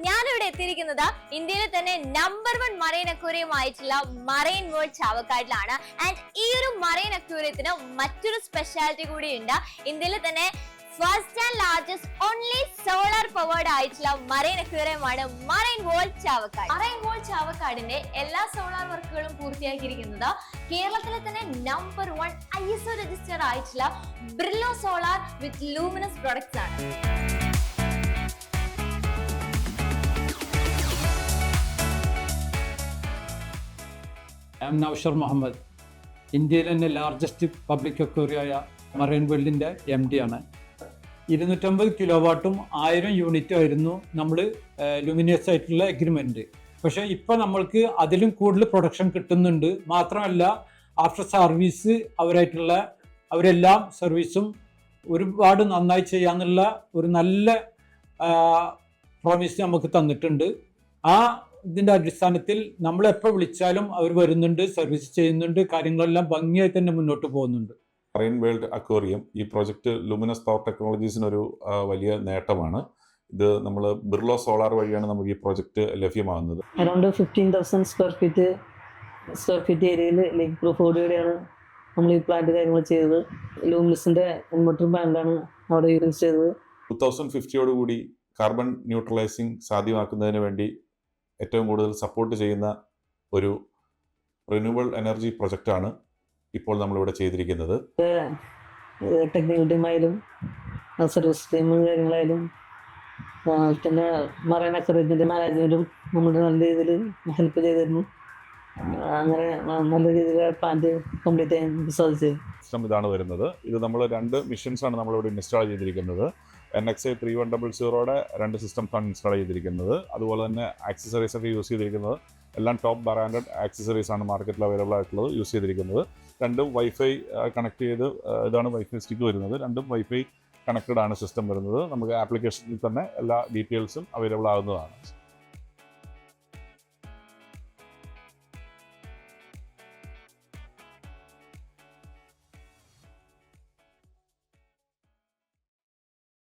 ഞാനിവിടെ എത്തിയിരിക്കുന്നത് ഇന്ത്യയിലെ തന്നെ നമ്പർ 1 മറൈൻ അക്വേറിയം ആയിട്ടുള്ള മറൈൻ വേൾഡ് ചാവക്കാടിലാണ്. ആൻഡ് ഈ ഒരു മറൈൻ അക്വേറിയത്തിന് മറ്റൊരു സ്പെഷ്യാലിറ്റി കൂടി ഉണ്ട്. ഇന്ത്യയിലെ തന്നെ first and largest only solar powered ആയിട്ടുള്ള മറൈൻ അക്വേറിയമാണ് Marine World Chavakkad. Marine World ചാവക്കാടിന്റെ എല്ലാ സോളാർ വർക്കുകളും പൂർത്തിയാക്കിയിരിക്കുന്നത് കേരളത്തിലെ തന്നെ നമ്പർ 1 ISO രജിസ്റ്റർ ആയിട്ടുള്ള Brillo Solar with Luminous products ആണ്. I am Naushar Muhammad. ഇന്ത്യയിലെ തന്നെ ലാർജസ്റ്റ് പബ്ലിക് അക്വേറിയമായ മറൈൻ വേൾഡിൻ്റെ MD ആണ്. 250 കിലോവാട്ടും 1000 യൂണിറ്റും ആയിരുന്നു നമ്മൾ ലൂമിനിയസ് ആയിട്ടുള്ള എഗ്രിമെൻറ്റ്. പക്ഷേ ഇപ്പോൾ നമ്മൾക്ക് അതിലും കൂടുതൽ പ്രൊഡക്ഷൻ കിട്ടുന്നുണ്ട്. മാത്രമല്ല ആഫ്റ്റർ സർവീസ് അവരെല്ലാം സർവീസും ഒരുപാട് നന്നായി ചെയ്യാന്നുള്ള ഒരു നല്ല പ്രോമിസ് നമുക്ക് തന്നിട്ടുണ്ട്. ഇതിൻ്റെ അടിസ്ഥാനത്തിൽ നമ്മളെപ്പോൾ വിളിച്ചാലും അവർ വരുന്നുണ്ട്, സർവീസ് ചെയ്യുന്നുണ്ട്, കാര്യങ്ങളെല്ലാം ഭംഗിയായി തന്നെ മുന്നോട്ട് പോകുന്നുണ്ട്. മറൈൻ വേൾഡ് അക്വേറിയം ഈ പ്രോജക്റ്റ് ലൂമിനസ് പവർ ടെക്നോളജീസിനൊരു വലിയ നേട്ടമാണ്. ഇത് നമ്മൾ ബിർലോ സോളാർ വഴിയാണ് നമുക്ക് ഈ പ്രോജക്റ്റ് ലഭ്യമാകുന്നത്. അറൗണ്ട് 15,000 സ്ക്വയർ ഫീറ്റ് ഏരിയയിൽ ലേക്ക് പ്രൂഫോടെയാണ് നമ്മൾ ഈ പ്ലാന്റ് കാര്യങ്ങൾ ചെയ്തത്. ലൂമിനസിൻ്റെ ഇൻവെർട്ടർ പ്ലാന്റാണ് അവിടെ യൂസ് ചെയ്തത്. 2050 കാർബൺ ന്യൂട്രലൈസിങ് സാധ്യമാക്കുന്നതിന് വേണ്ടി ഏറ്റവും കൂടുതൽ സപ്പോർട്ട് ചെയ്യുന്ന ഒരു റിന്യൂവബിൾ എനർജി പ്രൊജക്റ്റാണ് ഇപ്പോൾ നമ്മളിവിടെ ചെയ്തിരിക്കുന്നത്. ടെക്നിക്കൽ ടീമായാലും സർവീസ് ടീം കാര്യങ്ങളായാലും പിന്നെ മറൈൻ അക്വേറിയത്തിൻ്റെ മാനേജ്മെൻറ്റും നമ്മുടെ നല്ല രീതിയിൽ ഹെൽപ്പ് ചെയ്തിരുന്നു. അങ്ങനെ നല്ല രീതിയിൽ പ്ലാന്റ് കംപ്ലീറ്റ് ചെയ്യാൻ സാധിച്ചു. സിസ്റ്റം ഇതാണ് വരുന്നത്. ഇത് നമ്മൾ 2 മിഷൻസാണ് നമ്മളിവിടെ ഇൻസ്റ്റാൾ ചെയ്തിരിക്കുന്നത്. NXI 3100യുടെ 2 സിസ്റ്റംസാണ് ഇൻസ്റ്റാൾ ചെയ്തിരിക്കുന്നത്. അതുപോലെ തന്നെ ആക്സസറീസ് ഒക്കെ യൂസ് ചെയ്തിരിക്കുന്നത് എല്ലാം ടോപ്പ് ബ്രാൻഡഡ് ആക്സസറീസ് ആണ് മാർക്കറ്റിൽ അവൈലബിൾ ആയിട്ടുള്ളത് യൂസ് ചെയ്തിരിക്കുന്നത്. 2 വൈഫൈ കണക്ട് ചെയ്ത് ഇതാണ് വൈഫൈ സ്റ്റിക്ക് വരുന്നത്. 2 വൈഫൈ കണക്റ്റഡ് ആണ് സിസ്റ്റം വരുന്നത്. നമുക്ക് ആപ്ലിക്കേഷനിൽ തന്നെ എല്ലാ ഡീറ്റെയിൽസും അവൈലബിൾ ആകുന്നതാണ്.